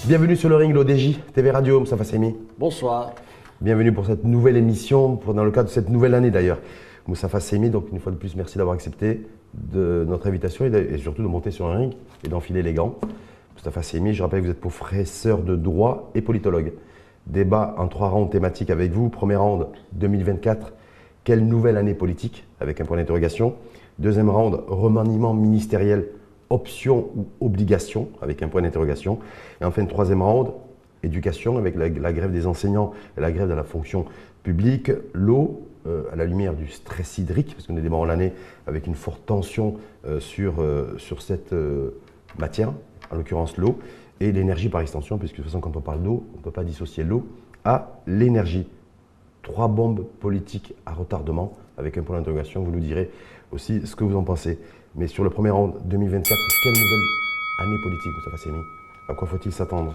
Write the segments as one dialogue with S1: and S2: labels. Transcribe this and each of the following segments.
S1: Bienvenue sur le ring, l'ODJ, TV Radio, Moustapha Seymi.
S2: Bonsoir.
S1: Bienvenue pour cette nouvelle émission, dans le cadre de cette nouvelle année d'ailleurs. Moustapha Seymi, donc une fois de plus, merci d'avoir accepté de notre invitation et surtout de monter sur un ring et d'enfiler les gants. Moustapha Seymi, je rappelle que vous êtes professeur de droit et politologue. Débat en 3 rounds thématiques avec vous. Premier round, 2024, quelle nouvelle année politique, avec un point d'interrogation. Deuxième round, remaniement ministériel, option ou obligation, avec un point d'interrogation. Et enfin, troisième round, éducation, avec la grève des enseignants et la grève de la fonction publique. L'eau, à la lumière du stress hydrique, parce qu'on est démarré l'année avec une forte tension sur cette matière, en l'occurrence l'eau, et l'énergie par extension, puisque de toute façon, quand on parle d'eau, on ne peut pas dissocier l'eau à l'énergie. 3 bombes politiques à retardement, avec un point d'interrogation. Vous nous direz aussi ce que vous en pensez. Mais sur le premier round 2024, quelle nouvelle année politique, Moustapha Seymi? À quoi faut-il s'attendre?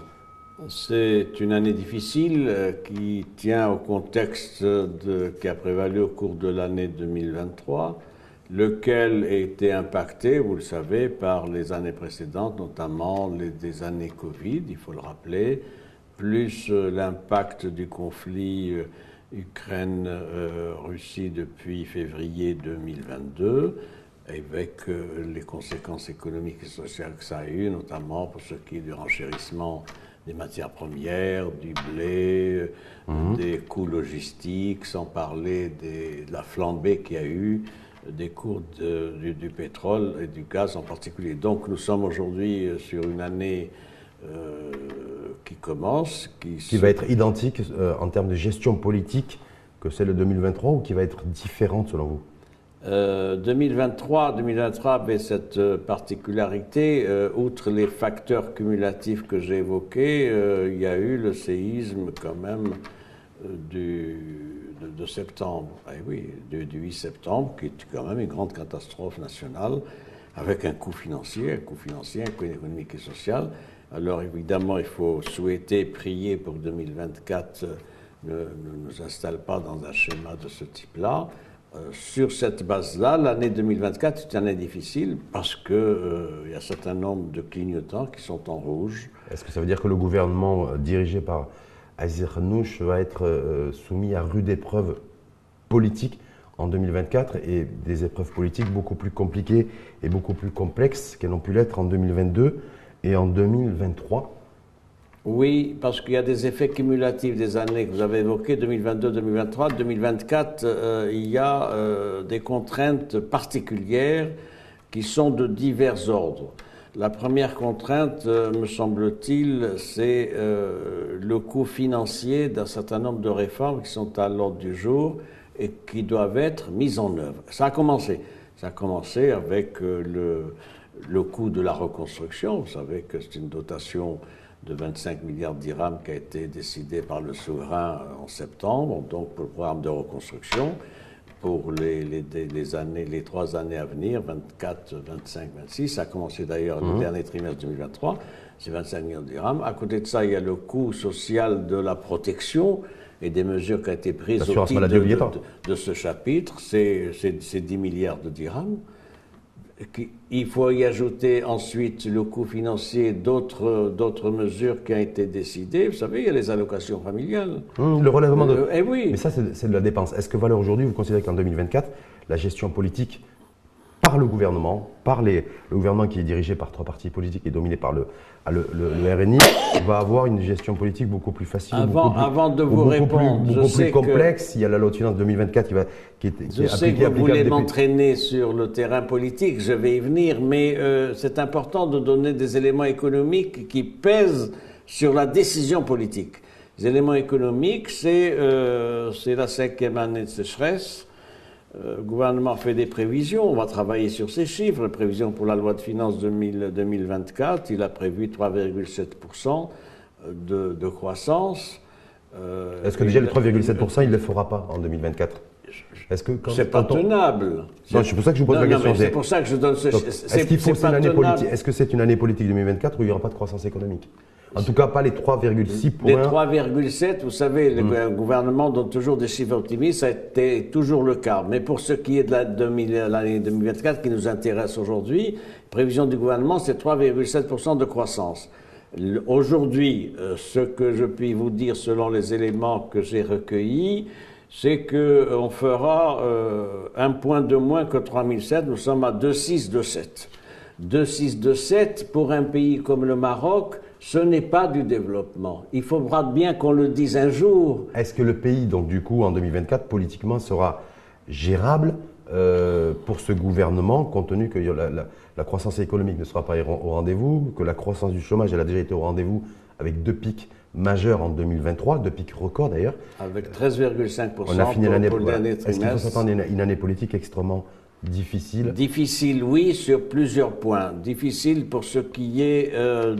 S2: C'est une année difficile qui tient au contexte qui a prévalu au cours de l'année 2023, lequel a été impacté, vous le savez, par les années précédentes, notamment des années Covid, il faut le rappeler, plus l'impact du conflit Ukraine-Russie depuis février 2022, avec les conséquences économiques et sociales que ça a eu, notamment pour ce qui est du renchérissement des matières premières, du blé, des coûts logistiques, sans parler de la flambée qu'il y a eu des cours du pétrole et du gaz en particulier. Donc nous sommes aujourd'hui sur une année qui commence. Qui
S1: va être identique en termes de gestion politique que celle de 2023 ou qui va être différente selon vous?
S2: 2023 avait cette particularité, outre les facteurs cumulatifs que j'ai évoqués, il y a eu le séisme quand même de septembre, du 8 septembre, qui est quand même une grande catastrophe nationale, avec un coût financier, un coût économique et social. Alors évidemment, il faut souhaiter, prier pour que 2024 ne nous installe pas dans un schéma de ce type-là. Sur cette base-là, l'année 2024 est une année difficile parce qu'il y a un certain nombre de clignotants qui sont en rouge.
S1: Est-ce que ça veut dire que le gouvernement dirigé par Aziz Khanouch va être soumis à rude épreuve politique en 2024 et des épreuves politiques beaucoup plus compliquées et beaucoup plus complexes qu'elles ont pu l'être en 2022 et en 2023?
S2: Oui, parce qu'il y a des effets cumulatifs des années que vous avez évoquées, 2022, 2023. 2024, il y a des contraintes particulières qui sont de divers ordres. La première contrainte, me semble-t-il, c'est le coût financier d'un certain nombre de réformes qui sont à l'ordre du jour et qui doivent être mises en œuvre. Ça a commencé. Ça a commencé avec le coût de la reconstruction. Vous savez que c'est une dotation de 25 milliards de dirhams qui a été décidé par le souverain en septembre, donc pour le programme de reconstruction, pour les 3 années à venir, 24, 25, 26. Ça a commencé d'ailleurs le dernier trimestre 2023, c'est 25 milliards de dirhams. À côté de ça, il y a le coût social de la protection et des mesures qui ont été prises au titre de ce chapitre, c'est 10 milliards de dirhams. Il faut y ajouter ensuite le coût financier d'autres mesures qui ont été décidées. Vous savez, il y a les allocations familiales.
S1: Le relèvement de...
S2: oui.
S1: Mais ça, c'est de la dépense. Est-ce que, Valeur, aujourd'hui, vous considérez qu'en 2024, la gestion politique par le gouvernement, le gouvernement qui est dirigé par 3 partis politiques et dominé par le RNI, va avoir une gestion politique beaucoup plus facile,
S2: avant de vous répondre,
S1: beaucoup plus complexe? Il y a la loi de finances 2024 qui est
S2: je sais que vous voulez m'entraîner sur le terrain politique, je vais y venir, mais c'est important de donner des éléments économiques qui pèsent sur la décision politique. Les éléments économiques, c'est la 5e année de sécheresse. Le gouvernement fait des prévisions, on va travailler sur ces chiffres. La prévision pour la loi de finances 2024, il a prévu 3,7% de croissance.
S1: Est-ce que déjà les 3,7%, il ne le fera pas en 2024?
S2: C'est pas tenable.
S1: Non, c'est pour ça que je vous pose la question.
S2: C'est pour ça que je donne ce chiffre.
S1: Est-ce que c'est une année politique 2024 où il n'y aura pas de croissance économique? En tout cas, pas les 3,6 points.
S2: Les 3,7, vous savez, le gouvernement donne toujours des chiffres optimistes, ça a été toujours le cas. Mais pour ce qui est de l'année 2024 qui nous intéresse aujourd'hui, prévision du gouvernement, c'est 3,7% de croissance. Aujourd'hui, ce que je puis vous dire selon les éléments que j'ai recueillis, c'est qu'on fera un point de moins que 3007. Nous sommes à 2,627. 2,627 pour un pays comme le Maroc, ce n'est pas du développement. Il faudra bien qu'on le dise un jour.
S1: Est-ce que le pays, donc du coup, en 2024, politiquement, sera gérable pour ce gouvernement, compte tenu que la croissance économique ne sera pas au rendez-vous, que la croissance du chômage, elle a déjà été au rendez-vous avec 2 pics majeurs en 2023, 2 pics records d'ailleurs.
S2: Avec 13,5%
S1: on a fini l'année
S2: pour le dernier trimestre.
S1: Est-ce qu'il faut s'attendre à une année politique extrêmement difficile?
S2: Difficile, oui, sur plusieurs points. Difficile pour ce qui est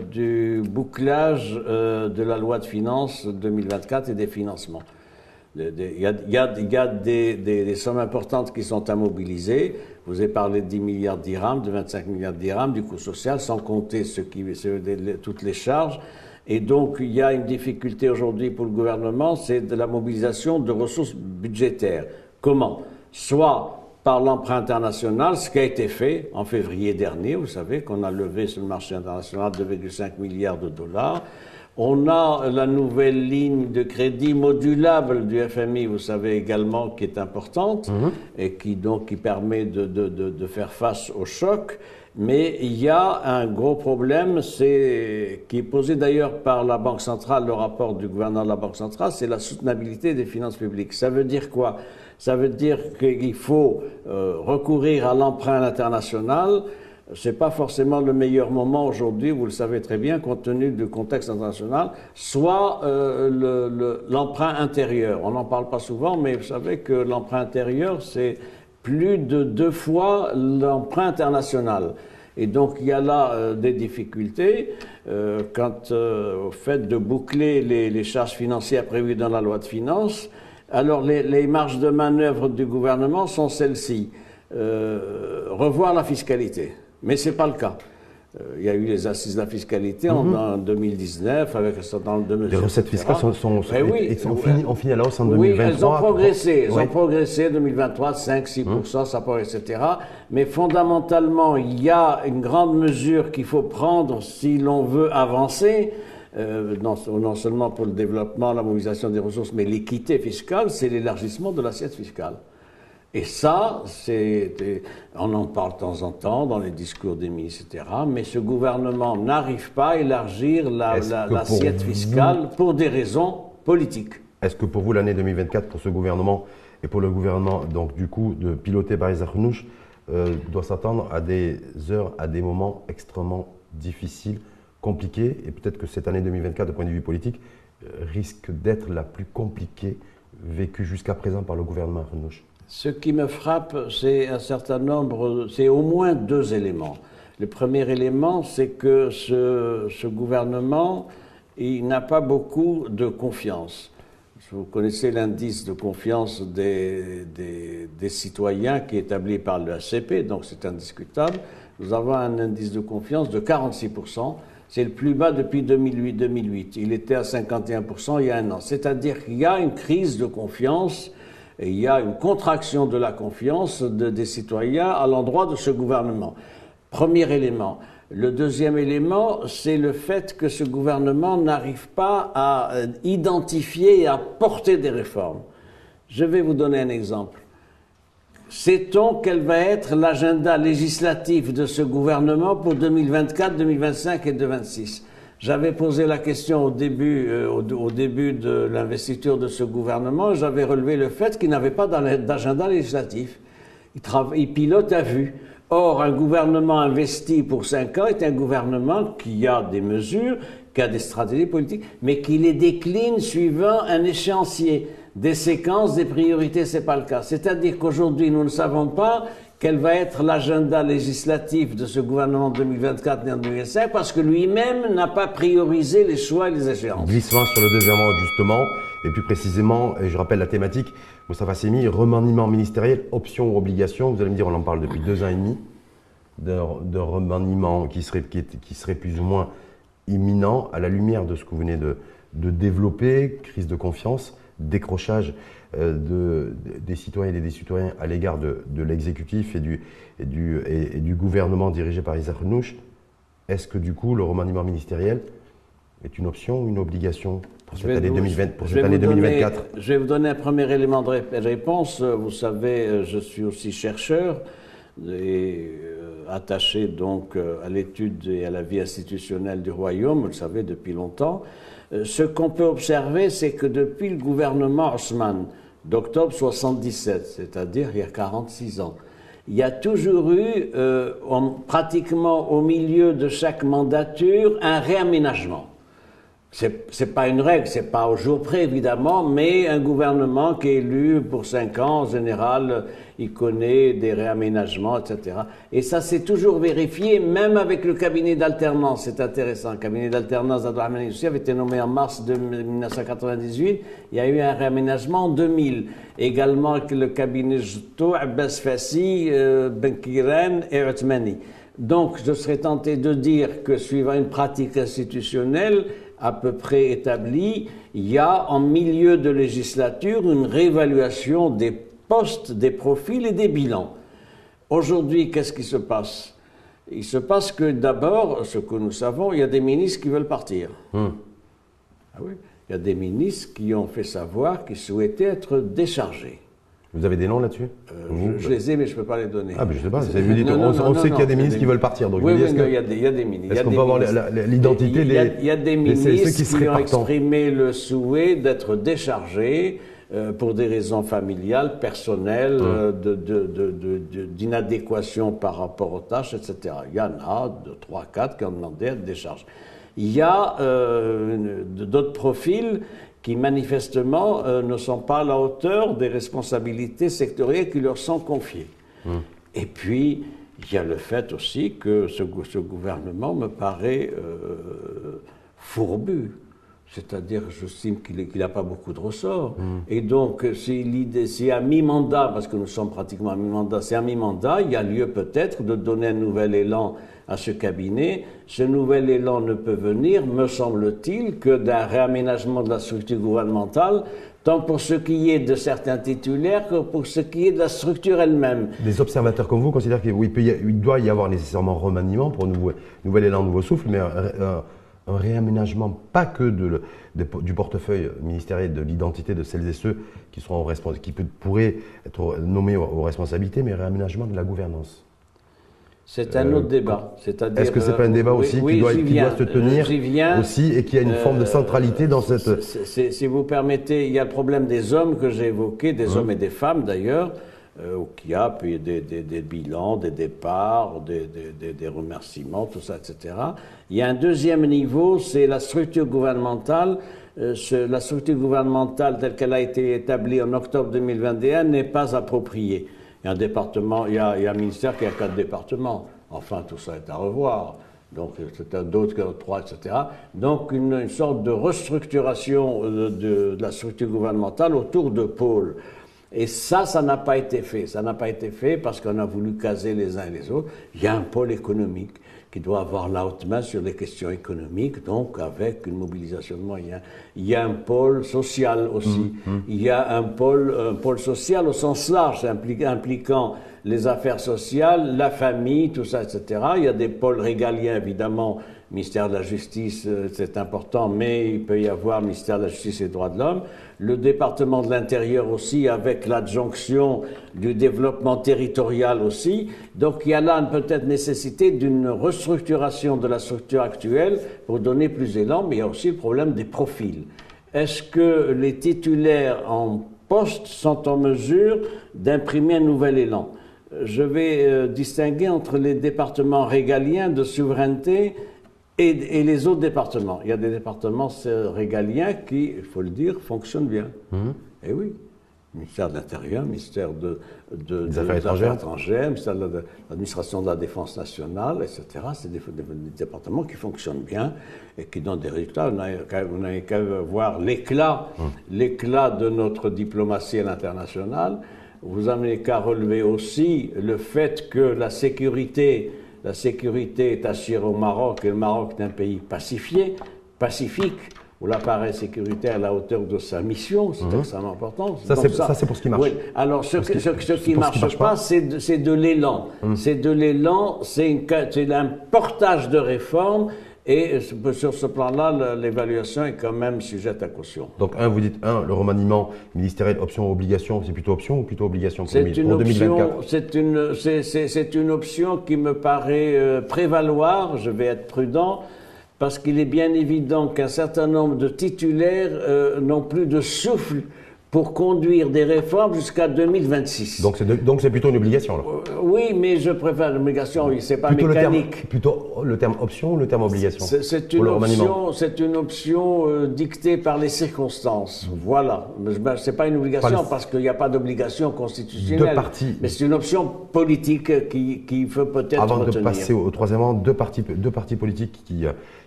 S2: du bouclage de la loi de finances 2024 et des financements. Il y a des sommes importantes qui sont à mobiliser. Vous avez parlé de 10 milliards de dirhams, de 25 milliards de dirhams, du coût social, sans compter toutes les charges. Et donc, il y a une difficulté aujourd'hui pour le gouvernement, c'est de la mobilisation de ressources budgétaires. Comment? Soit par l'emprunt international, ce qui a été fait en février dernier, vous savez qu'on a levé sur le marché international 2,5 milliards de dollars. On a la nouvelle ligne de crédit modulable du FMI, vous savez également, qui est importante et qui permet de faire face au choc. Mais il y a un gros problème, qui est posé d'ailleurs par la Banque centrale, le rapport du gouverneur de la Banque centrale, c'est la soutenabilité des finances publiques. Ça veut dire quoi? Ça veut dire qu'il faut recourir à l'emprunt international. C'est pas forcément le meilleur moment aujourd'hui, vous le savez très bien, compte tenu du contexte international, soit l'emprunt intérieur. On n'en parle pas souvent, mais vous savez que l'emprunt intérieur, c'est plus de 2 fois l'emprunt international. Et donc, il y a là des difficultés quant au fait de boucler les charges financières prévues dans la loi de finances. Alors, les marges de manœuvre du gouvernement sont celles-ci. Revoir la fiscalité. Mais ce n'est pas le cas. Il y a eu les assises de la fiscalité en 2019 avec un certain nombre de mesures.
S1: Les recettes fiscales ont fini à la hausse en 2023.
S2: Oui, elles ont progressé. Elles ont progressé 2023, 5-6%, ça progresse, etc. Mais fondamentalement, il y a une grande mesure qu'il faut prendre si l'on veut avancer. Non seulement pour le développement, la mobilisation des ressources, mais l'équité fiscale, c'est l'élargissement de l'assiette fiscale. Et ça, on en parle de temps en temps dans les discours des ministres, etc. Mais ce gouvernement n'arrive pas à élargir l'assiette fiscale pour des raisons politiques.
S1: Est-ce que pour vous, l'année 2024, pour ce gouvernement et pour le gouvernement, donc du coup, de piloter par Baris Arnouch, doit s'attendre à des heures, à des moments extrêmement difficiles, compliqués, et peut-être que cette année 2024, de point de vue politique, risque d'être la plus compliquée vécue jusqu'à présent par le gouvernement Arnouch?
S2: Ce qui me frappe, c'est c'est au moins 2 éléments. Le premier élément, c'est que ce gouvernement, il n'a pas beaucoup de confiance. Vous connaissez l'indice de confiance des citoyens qui est établi par le HCP, donc c'est indiscutable. Nous avons un indice de confiance de 46%. C'est le plus bas depuis 2008. Il était à 51% il y a un an. C'est-à-dire qu'il y a une crise de confiance. Et il y a une contraction de la confiance des citoyens à l'endroit de ce gouvernement. Premier élément. Le deuxième élément, c'est le fait que ce gouvernement n'arrive pas à identifier et à porter des réformes. Je vais vous donner un exemple. Sait-on quel va être l'agenda législatif de ce gouvernement pour 2024, 2025 et 2026 ? J'avais posé la question au début de l'investiture de ce gouvernement. J'avais relevé le fait qu'il n'avait pas d'agenda législatif. Il pilote à vue. Or, un gouvernement investi pour 5 ans est un gouvernement qui a des mesures, qui a des stratégies politiques, mais qui les décline suivant un échéancier, des séquences, des priorités. C'est pas le cas. C'est-à-dire qu'aujourd'hui, nous ne savons pas quel va être l'agenda législatif de ce gouvernement 2024 et en 2025, parce que lui-même n'a pas priorisé les choix et les échéances.
S1: Glissement sur le deuxième rang, justement, et plus précisément, et je rappelle la thématique, Moustapha Semi, remaniement ministériel, option ou obligation. Vous allez me dire, on en parle depuis 2 ans et demi, de remaniement qui serait plus ou moins imminent à la lumière de ce que vous venez de développer, crise de confiance, décrochage des citoyens et des citoyens à l'égard de l'exécutif et du gouvernement dirigé par Baris Arnouch. Est-ce que du coup le remaniement ministériel est une option ou une obligation pour cette année 2024?
S2: Je vais vous donner un premier élément de réponse. Vous savez, je suis aussi chercheur et attaché donc à l'étude et à la vie institutionnelle du royaume, vous le savez, depuis longtemps. Ce qu'on peut observer, c'est que depuis le gouvernement Haussmann d'octobre 77, c'est-à-dire il y a 46 ans, il y a toujours eu, pratiquement au milieu de chaque mandature, un réaménagement. C'est pas une règle, c'est pas au jour près évidemment, mais un gouvernement qui est élu pour 5 ans, en général, il connaît des réaménagements, etc. Et ça s'est toujours vérifié, même avec le cabinet d'alternance. C'est intéressant. Le cabinet d'alternance d'Abdelrahmane Youssi avait été nommé en mars 1998. Il y a eu un réaménagement en 2000. Également avec le cabinet Jtou, Abbas Fassi, Benkiren et Othmani. Donc, je serais tenté de dire que, suivant une pratique institutionnelle à peu près établie, il y a en milieu de législature une réévaluation des postes, des profils et des bilans. Aujourd'hui, qu'est-ce qui se passe? Il se passe que d'abord, ce que nous savons, il y a des ministres qui veulent partir. Ah oui, il y a des ministres qui ont fait savoir qu'ils souhaitaient être déchargés.
S1: Vous avez des noms là-dessus?
S2: Je les ai, mais je ne peux pas les donner.
S1: Ah, mais je ne sais pas. On sait qu'il y a des ministres qui veulent partir. Donc
S2: oui, il y a des ministres.
S1: Est-ce qu'on peut avoir l'identité des
S2: Il y a des ministres qui ont
S1: partants.
S2: exprimé le souhait d'être déchargés pour des raisons familiales, personnelles, d'inadéquation par rapport aux tâches, etc. Il y en a 2, 3, 4 qui ont demandé à être déchargés. Il y a d'autres profils qui manifestement ne sont pas à la hauteur des responsabilités sectorielles qui leur sont confiées. Et puis, il y a le fait aussi que ce gouvernement me paraît fourbu. C'est-à-dire, j'estime qu'il n'a pas beaucoup de ressorts. Et donc, si à mi-mandat, parce que nous sommes pratiquement à mi-mandat, c'est à mi-mandat, il y a lieu peut-être de donner un nouvel élan à ce cabinet. Ce nouvel élan ne peut venir, me semble-t-il, que d'un réaménagement de la structure gouvernementale, tant pour ce qui est de certains titulaires que pour ce qui est de la structure elle-même.
S1: Des observateurs comme vous considèrent qu'il doit y avoir nécessairement remaniement pour un nouvel élan, un nouveau souffle, mais un réaménagement, pas que du portefeuille ministériel, de l'identité de celles et ceux qui pourraient être nommés aux responsabilités, mais un réaménagement de la gouvernance.
S2: C'est un autre débat.
S1: Est-ce que ce n'est pas un débat aussi qui doit se tenir aussi et qui a une forme de centralité dans cette...
S2: Si vous permettez, il y a le problème des hommes que j'ai évoqué, des hommes et des femmes d'ailleurs, qui a puis des bilans, des départs, des remerciements, tout ça, etc. Il y a un deuxième niveau, c'est la structure gouvernementale. La structure gouvernementale telle qu'elle a été établie en octobre 2021 n'est pas appropriée. Il y a un département, il y a un ministère qui a 4 départements. Enfin, tout ça est à revoir. Donc, c'est d'autres qui ont 3, etc. Donc, une sorte de restructuration de la structure gouvernementale autour de pôles. Et ça n'a pas été fait. Ça n'a pas été fait parce qu'on a voulu caser les uns et les autres. Il y a un pôle économique qui doit avoir la haute main sur les questions économiques, donc avec une mobilisation de moyens. Il y a un pôle social aussi. Il y a un pôle social au sens large, impliquant les affaires sociales, la famille, tout ça, etc. Il y a des pôles régaliens, évidemment. Ministère de la Justice, c'est important, mais il peut y avoir Ministère de la Justice et des Droits de l'Homme. Le département de l'Intérieur aussi, avec l'adjonction du développement territorial aussi. Donc il y a là peut-être nécessité d'une restructuration de la structure actuelle pour donner plus d'élan, mais il y a aussi le problème des profils. Est-ce que les titulaires en poste sont en mesure d'imprimer un nouvel élan? Je vais distinguer entre les départements régaliens de souveraineté et les autres départements. Il y a des départements régaliens qui, il faut le dire, fonctionnent bien. Et oui. Ministère de l'Intérieur, ministère des Affaires étrangères, ministère de l'Administration de la Défense nationale, etc. C'est des départements qui fonctionnent bien et qui donnent des résultats. On n'a qu'à voir l'éclat de notre diplomatie à l'international. Vous n'avez qu'à relever aussi le fait que la sécurité est assurée au Maroc, et le Maroc est un pays pacifique, où l'appareil sécuritaire est à la hauteur de sa mission, c'est extrêmement important.
S1: Ça, c'est pour ce qui marche.
S2: Oui. Alors, ce qui ne marche pas, c'est de l'élan. C'est de l'élan, c'est un portage de réforme Et sur ce plan-là, l'évaluation est quand même sujette à caution.
S1: Donc, vous dites, le remaniement ministériel, option ou obligation, c'est plutôt option ou plutôt obligation pour 2024?
S2: C'est une option qui me paraît prévaloir, je vais être prudent, parce qu'il est bien évident qu'un certain nombre de titulaires n'ont plus de souffle pour conduire des réformes jusqu'à 2026.
S1: Donc c'est plutôt une obligation, là.
S2: Oui, mais je préfère l'obligation, oui, c'est pas mécanique.
S1: Plutôt le terme option ou le terme obligation?
S2: C'est une option dictée par les circonstances. Voilà. C'est pas une obligation parce qu'il n'y a pas d'obligation constitutionnelle. Mais c'est une option politique qu'il faut peut-être retenir.
S1: Avant de passer au troisième rang, deux partis politiques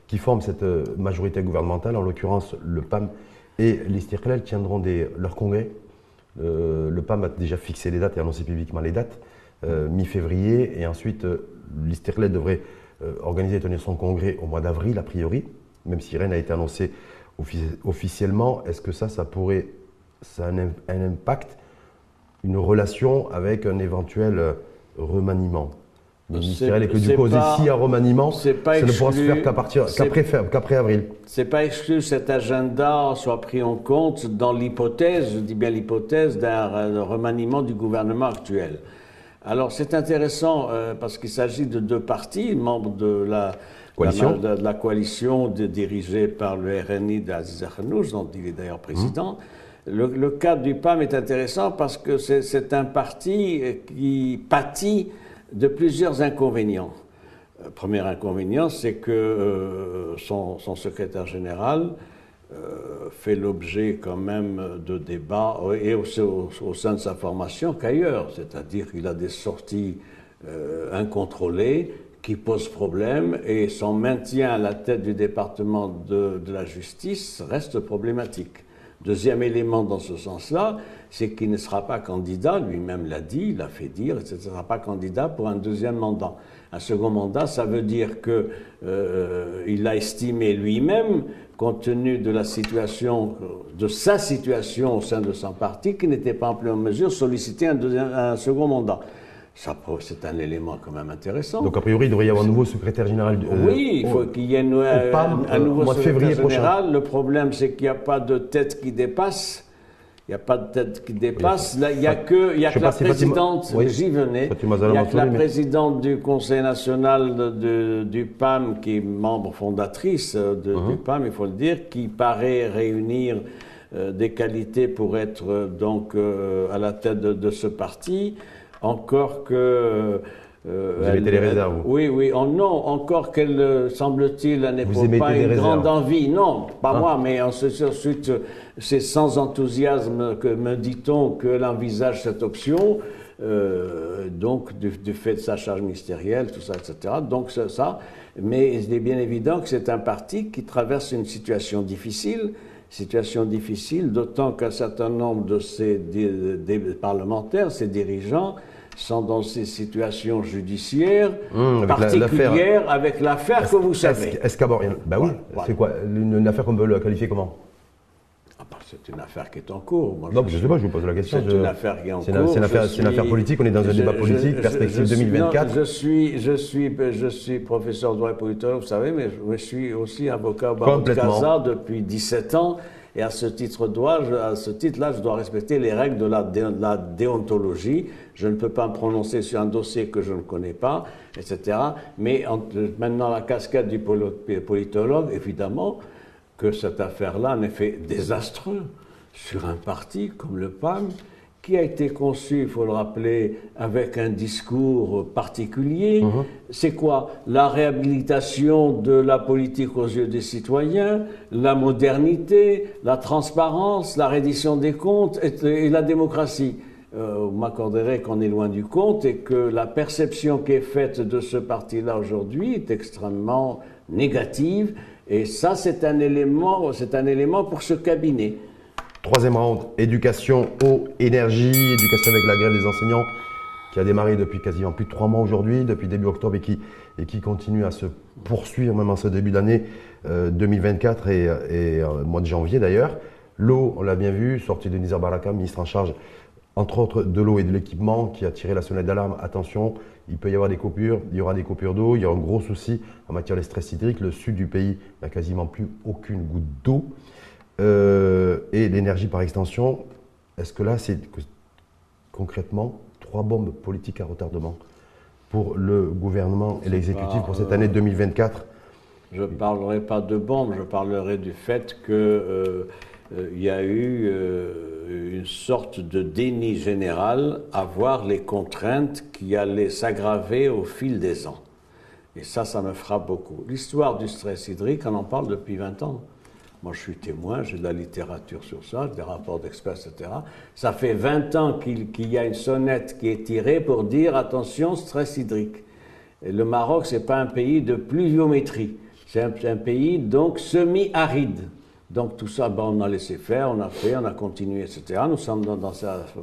S1: qui forment cette majorité gouvernementale, en l'occurrence le PAM et l'Istiqlal, tiendront leur congrès. Le PAM a déjà fixé les dates et annoncé publiquement les dates, mi-février, et ensuite l'Istiqlal devrait organiser et tenir son congrès au mois d'avril, a priori, même si rien n'a été annoncé officiellement. Est-ce que ça a un impact, une relation avec un éventuel remaniement ministériel, et que du coup, s'il y a un remaniement, ça ne pourra se faire qu'après avril.
S2: C'est pas exclu que cet agenda soit pris en compte dans l'hypothèse, je dis bien l'hypothèse, d'un remaniement du gouvernement actuel. Alors c'est intéressant parce qu'il s'agit de deux partis, membres de la coalition dirigée par le RNI d'Aziz Akhannouch, dont il est d'ailleurs président. Le cadre du PAM est intéressant parce que c'est un parti qui pâtit de plusieurs inconvénients. Premier inconvénient, c'est que son secrétaire général fait l'objet quand même de débats, et aussi au sein de sa formation qu'ailleurs. C'est-à-dire qu'il a des sorties incontrôlées qui posent problème, et son maintien à la tête du département de la justice reste problématique. Deuxième élément dans ce sens-là, c'est qu'il ne sera pas candidat, lui-même l'a dit, il l'a fait dire, il ne sera pas candidat pour un deuxième mandat. Un second mandat, ça veut dire qu'il a estimé lui-même, compte tenu de sa situation au sein de son parti, qu'il n'était pas en pleine mesure de solliciter un second mandat. Ça, c'est un élément quand même intéressant.
S1: Donc, a priori, il devrait y avoir un nouveau secrétaire général.
S2: Oui, il faut qu'il y ait un nouveau secrétaire général. Le problème, c'est qu'il n'y a pas de tête qui dépasse. Il n'y a pas de tête qui dépasse. Là, il n'y a que la présidente, j'y venais, il n'y a que la présidente du Conseil national du PAM, qui est membre fondatrice du PAM, il faut le dire, qui paraît réunir des qualités pour être donc à la tête de ce parti. Encore que...
S1: vous avez été les réserves, vous?
S2: Oui. Non, encore qu'elle, semble-t-il, n'éprouve pas une grande envie. Non, pas moi, mais ensuite, c'est sans enthousiasme que, me dit-on, qu'elle envisage cette option, donc du fait de sa charge ministérielle, tout ça, etc. Donc ça, mais il est bien évident que c'est un parti qui traverse une situation difficile, d'autant qu'un certain nombre de des parlementaires, ses dirigeants, sont dans ces situations judiciaires particulières avec l'affaire que vous savez.
S1: Ben oui, c'est quoi une affaire qu'on peut la qualifier comment?
S2: C'est une affaire qui est en cours.
S1: Non, je ne sais pas, je vous pose la question.
S2: C'est une affaire qui est en cours.
S1: C'est une affaire politique, on est dans un débat politique, perspective 2024.
S2: Je suis professeur de droit et politologue, vous savez, mais je suis aussi avocat au barreau de Casa depuis 17 ans. Et à ce titre-là, je dois respecter les règles de la déontologie. Je ne peux pas me prononcer sur un dossier que je ne connais pas, etc. Mais maintenant, la casquette du politologue, évidemment, que cette affaire-là a un effet désastreux sur un parti comme le PAM, qui a été conçu, il faut le rappeler, avec un discours particulier. C'est quoi? La réhabilitation de la politique aux yeux des citoyens, la modernité, la transparence, la reddition des comptes et la démocratie. Vous m'accorderez qu'on est loin du compte et que la perception qui est faite de ce parti-là aujourd'hui est extrêmement négative. Et ça, c'est un élément pour ce cabinet.
S1: Troisième round, éducation, eau, énergie, éducation avec la grève des enseignants qui a démarré depuis quasiment plus de 3 mois aujourd'hui, depuis début octobre et qui continue à se poursuivre même en ce début d'année 2024 et mois de janvier d'ailleurs. L'eau, on l'a bien vu, sortie de Nizar Baraka, ministre en charge entre autres de l'eau et de l'équipement, qui a tiré la sonnette d'alarme. Attention, il peut y avoir des coupures, il y aura des coupures d'eau, il y a un gros souci en matière de stress hydrique. Le sud du pays n'a quasiment plus aucune goutte d'eau. Et l'énergie par extension, est-ce que là, c'est concrètement 3 bombes politiques à retardement pour le gouvernement et l'exécutif pour cette année 2024?
S2: Je ne parlerai pas de bombes, je parlerai du fait que il y a eu une sorte de déni général à voir les contraintes qui allaient s'aggraver au fil des ans. Et ça me frappe beaucoup. L'histoire du stress hydrique, on en parle depuis 20 ans. Moi, je suis témoin, j'ai de la littérature sur ça, des rapports d'experts, etc. Ça fait 20 ans qu'il y a une sonnette qui est tirée pour dire « attention, stress hydrique ». Et le Maroc, ce n'est pas un pays de pluviométrie, c'est un pays donc semi-aride. Donc tout ça, on a laissé faire, on a fait, on a continué, etc. Nous sommes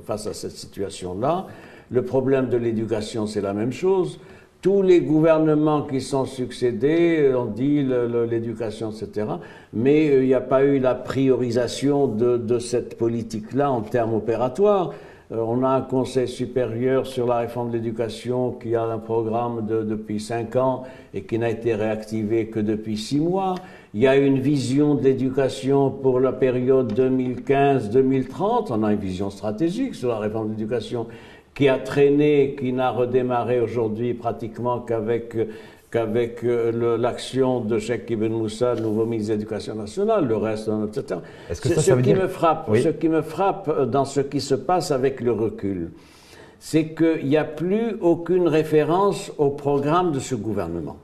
S2: face à cette situation-là. Le problème de l'éducation, c'est la même chose. Tous les gouvernements qui sont succédés ont dit l'éducation, etc. Mais il n'y a pas eu la priorisation de cette politique-là en termes opératoires. On a un conseil supérieur sur la réforme de l'éducation qui a un programme depuis 5 ans et qui n'a été réactivé que depuis 6 mois. Il y a une vision de l'éducation pour la période 2015-2030. On a une vision stratégique sur la réforme de l'éducation qui a traîné, qui n'a redémarré aujourd'hui pratiquement qu'avec l'action de Cheikh Ibn Moussa, le nouveau ministre de l'Éducation nationale, le reste, etc. Ce qui me frappe dans ce qui se passe avec le recul, c'est qu'il n'y a plus aucune référence au programme de ce gouvernement.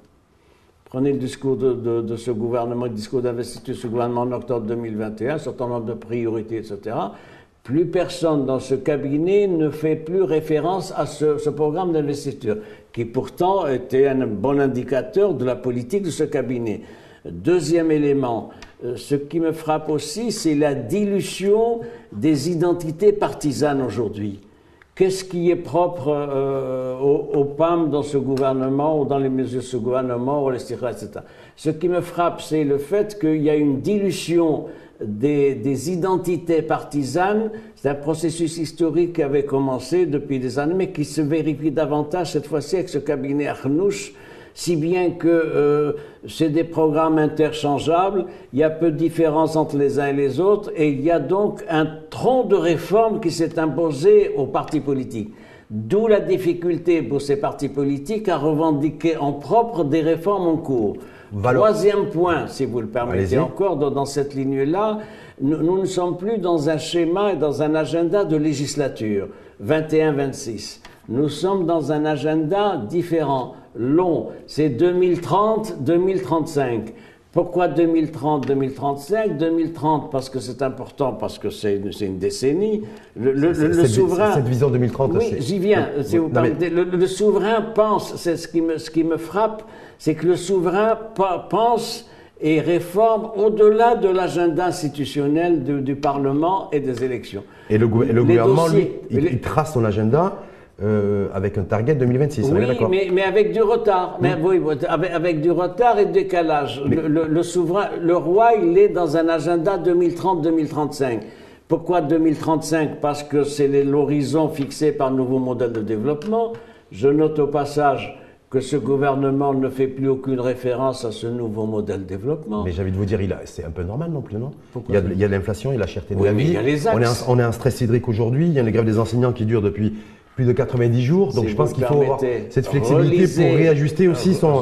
S2: Prenez le discours de ce gouvernement, le discours d'investiture de ce gouvernement en octobre 2021, un certain nombre de priorités, etc. Plus personne dans ce cabinet ne fait plus référence à ce programme d'investiture, qui pourtant était un bon indicateur de la politique de ce cabinet. Deuxième élément, ce qui me frappe aussi, c'est la dilution des identités partisanes aujourd'hui. Qu'est-ce qui est propre au PAM dans ce gouvernement ou dans les mesures de ce gouvernement, ou etc. Ce qui me frappe, c'est le fait qu'il y a une dilution des identités partisanes. C'est un processus historique qui avait commencé depuis des années, mais qui se vérifie davantage cette fois-ci avec ce cabinet Arnouch, si bien que c'est des programmes interchangeables, il y a peu de différence entre les uns et les autres, et il y a donc un tronc de réforme qui s'est imposé aux partis politiques. D'où la difficulté pour ces partis politiques à revendiquer en propre des réformes en cours. Troisième point, si vous le permettez encore, dans cette ligne-là, nous ne sommes plus dans un schéma et dans un agenda de législature, 21-26. Nous sommes dans un agenda différent, long, c'est 2030-2035. Pourquoi 2030-2035 2030 parce que c'est important, parce que c'est une décennie. Le souverain...
S1: Cette vision 2030...
S2: Oui, j'y viens. Si vous parlez, le souverain pense, c'est ce qui me frappe, c'est que le souverain pense et réforme au-delà de l'agenda institutionnel du Parlement et des élections.
S1: Et le gouvernement, dossiers, lui, il trace son agenda... avec un target 2026,
S2: oui, mais avec du retard, avec du retard et du décalage. Le souverain, le roi, il est dans un agenda 2030-2035. Pourquoi 2035 ? Parce que c'est l'horizon fixé par le nouveau modèle de développement. Je note au passage que ce gouvernement ne fait plus aucune référence à ce nouveau modèle de développement.
S1: Mais j'ai envie de vous dire, c'est un peu normal non plus, non ? Il y a l'inflation, il y a la cherté de la vie.
S2: Il y a les axes.
S1: On est en stress hydrique aujourd'hui, il y a les grèves des enseignants qui durent depuis plus de 90 jours, donc je pense qu'il faut avoir cette flexibilité pour réajuster aussi son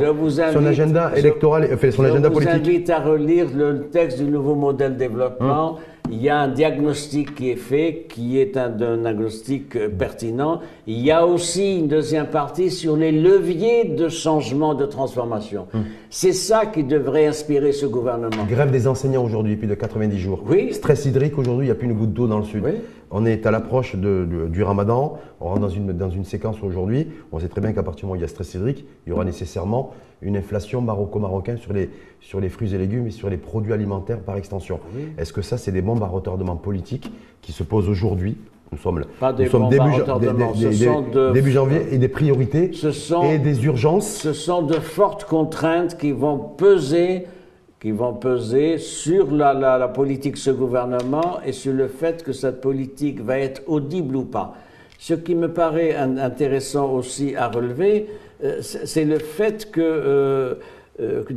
S1: agenda électoral, son agenda politique.
S2: Je vous invite à relire le texte du nouveau modèle de développement. Il y a un diagnostic qui est fait, qui est un diagnostic pertinent. Il y a aussi une deuxième partie sur les leviers de changement, de transformation. C'est ça qui devrait inspirer ce gouvernement.
S1: Grève des enseignants aujourd'hui, plus de 90 jours.
S2: Oui.
S1: Stress hydrique aujourd'hui, il n'y a plus une goutte d'eau dans le sud.
S2: Oui.
S1: On est à l'approche du ramadan, on rentre dans une séquence aujourd'hui. On sait très bien qu'à partir du moment où il y a stress hydrique, il y aura nécessairement une inflation maroco-marocaine sur les fruits et légumes et sur les produits alimentaires par extension. Oui. Est-ce que ça, c'est des bombes à retardement politique qui se posent aujourd'hui ? Nous sommes début janvier et des priorités et des urgences.
S2: Ce sont de fortes contraintes qui vont peser qui vont peser sur la politique de ce gouvernement et sur le fait que cette politique va être audible ou pas. Ce qui me paraît intéressant aussi à relever, c'est le fait que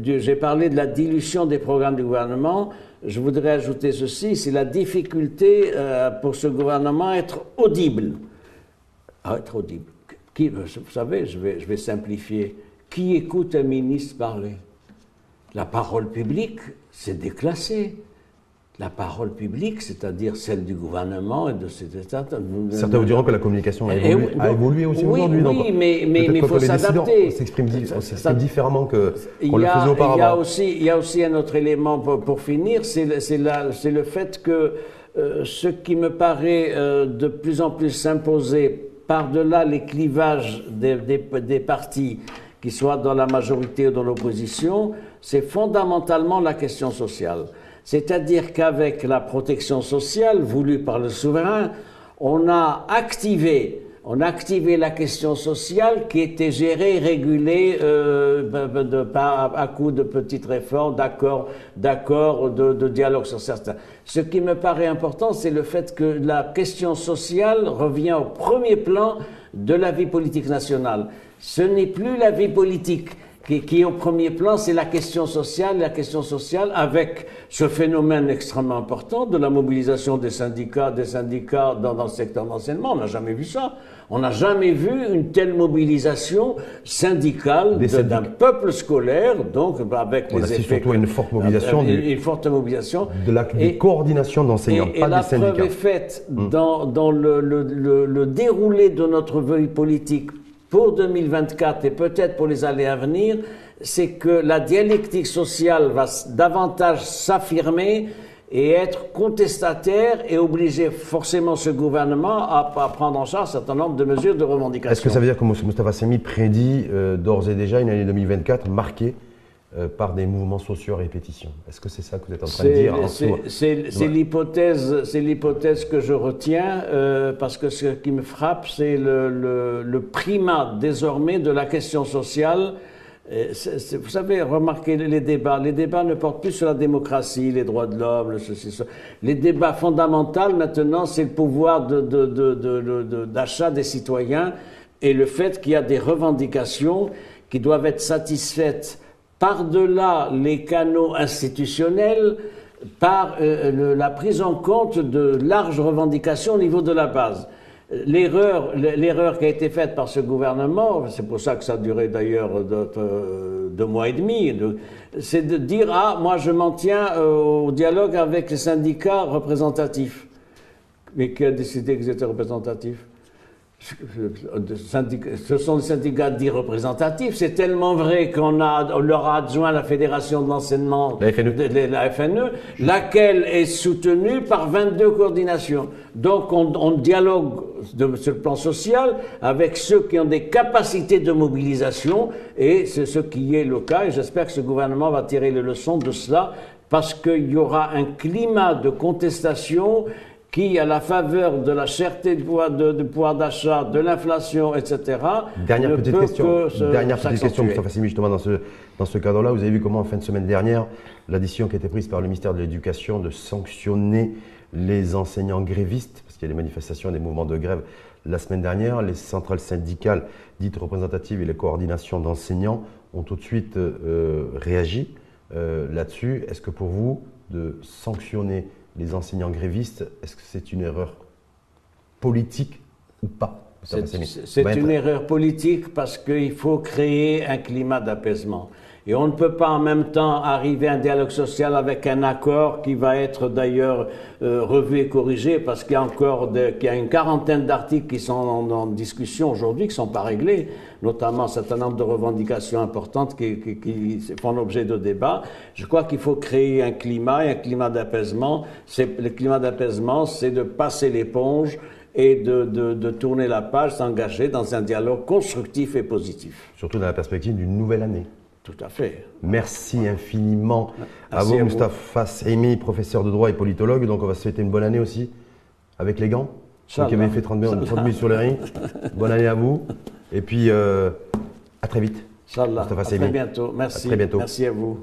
S2: j'ai parlé de la dilution des programmes du gouvernement. Je voudrais ajouter ceci, c'est la difficulté pour ce gouvernement à être audible. À être audible. Vous savez, je vais simplifier. Qui écoute un ministre parler? La parole publique, c'est déclassé. La parole publique, c'est-à-dire celle du gouvernement et de cet État.
S1: Certains vous diront que la communication a évolué aussi aujourd'hui.
S2: Oui, mais il faut s'adapter.
S1: On s'exprime différemment qu'on le faisait auparavant.
S2: Il y a aussi un autre élément pour finir, c'est le fait que ce qui me paraît de plus en plus s'imposer par-delà les clivages des partis, qu'ils soient dans la majorité ou dans l'opposition, c'est fondamentalement la question sociale. C'est-à-dire qu'avec la protection sociale voulue par le souverain, on a activé la question sociale qui était gérée et régulée à coup de petites réformes, d'accords, de dialogue sur certains. Ce qui me paraît important, c'est le fait que la question sociale revient au premier plan de la vie politique nationale. Ce n'est plus la vie politique qui est au premier plan, c'est la question sociale avec ce phénomène extrêmement important de la mobilisation des syndicats dans le secteur d'enseignement. On n'a jamais vu ça. On n'a jamais vu une telle mobilisation syndicale d'un peuple scolaire, donc avec les effets. On assiste
S1: surtout à une forte mobilisation.
S2: Une forte mobilisation.
S1: Des coordinations d'enseignants, pas des syndicats.
S2: Et la preuve est faite dans le déroulé de notre vie politique pour 2024 et peut-être pour les années à venir, c'est que la dialectique sociale va davantage s'affirmer et être contestataire et obliger forcément ce gouvernement à prendre en charge un certain nombre de mesures de revendication.
S1: Est-ce que ça veut dire que Moustapha Saymi prédit d'ores et déjà une année 2024 marquée par des mouvements sociaux à répétition? Est-ce que c'est ça que vous êtes en train de dire?
S2: C'est l'hypothèse que je retiens, parce que ce qui me frappe, c'est le primat désormais de la question sociale. Vous savez, remarquez les débats. Les débats ne portent plus sur la démocratie, les droits de l'homme, ceci, ça. Les débats fondamentaux, maintenant, c'est le pouvoir d'achat des citoyens et le fait qu'il y a des revendications qui doivent être satisfaites par-delà les canaux institutionnels, par la prise en compte de larges revendications au niveau de la base. L'erreur qui a été faite par ce gouvernement, c'est pour ça que ça a duré d'ailleurs 2 mois et demi, c'est de dire « Ah, moi je m'en tiens au dialogue avec les syndicats représentatifs ». Mais qui a décidé qu'ils étaient représentatifs? Ce sont des syndicats dits représentatifs. C'est tellement vrai qu'on leur a adjoint la Fédération de l'enseignement, la FNE, laquelle est soutenue par 22 coordinations. Donc on dialogue sur le plan social avec ceux qui ont des capacités de mobilisation, et c'est ce qui est le cas, et j'espère que ce gouvernement va tirer les leçons de cela, parce qu'il y aura un climat de contestation qui, à la faveur de la cherté de pouvoir d'achat, de l'inflation, etc.,
S1: Dernière petite question, Moustapha Saymi, justement, dans ce cadre-là. Vous avez vu comment, en fin de semaine dernière, la décision qui a été prise par le ministère de l'Éducation de sanctionner les enseignants grévistes, parce qu'il y a des manifestations, des mouvements de grève la semaine dernière, les centrales syndicales dites représentatives et les coordinations d'enseignants ont tout de suite réagi là-dessus. Est-ce que pour vous, de sanctionner les enseignants grévistes, est-ce que c'est une erreur politique ou pas?
S2: C'est une erreur politique parce qu'il faut créer un climat d'apaisement. Et on ne peut pas en même temps arriver à un dialogue social avec un accord qui va être d'ailleurs revu et corrigé, parce qu'il y a encore une quarantaine d'articles qui sont en discussion aujourd'hui, qui ne sont pas réglés, notamment un certain nombre de revendications importantes qui font l'objet de débats. Je crois qu'il faut créer un climat d'apaisement. Le climat d'apaisement, c'est de passer l'éponge et de tourner la page, s'engager dans un dialogue constructif et positif.
S1: Surtout dans la perspective d'une nouvelle année.
S2: Tout à fait.
S1: Merci infiniment à vous, Moustapha Saymi, professeur de droit et politologue. Donc on va se souhaiter une bonne année aussi avec les gants. Vous qui avez fait 30 minutes sur le ring. Bonne année à vous. Et puis à très vite.
S2: Inch'Allah. À très bientôt. Merci.
S1: À très bientôt.
S2: Merci à vous.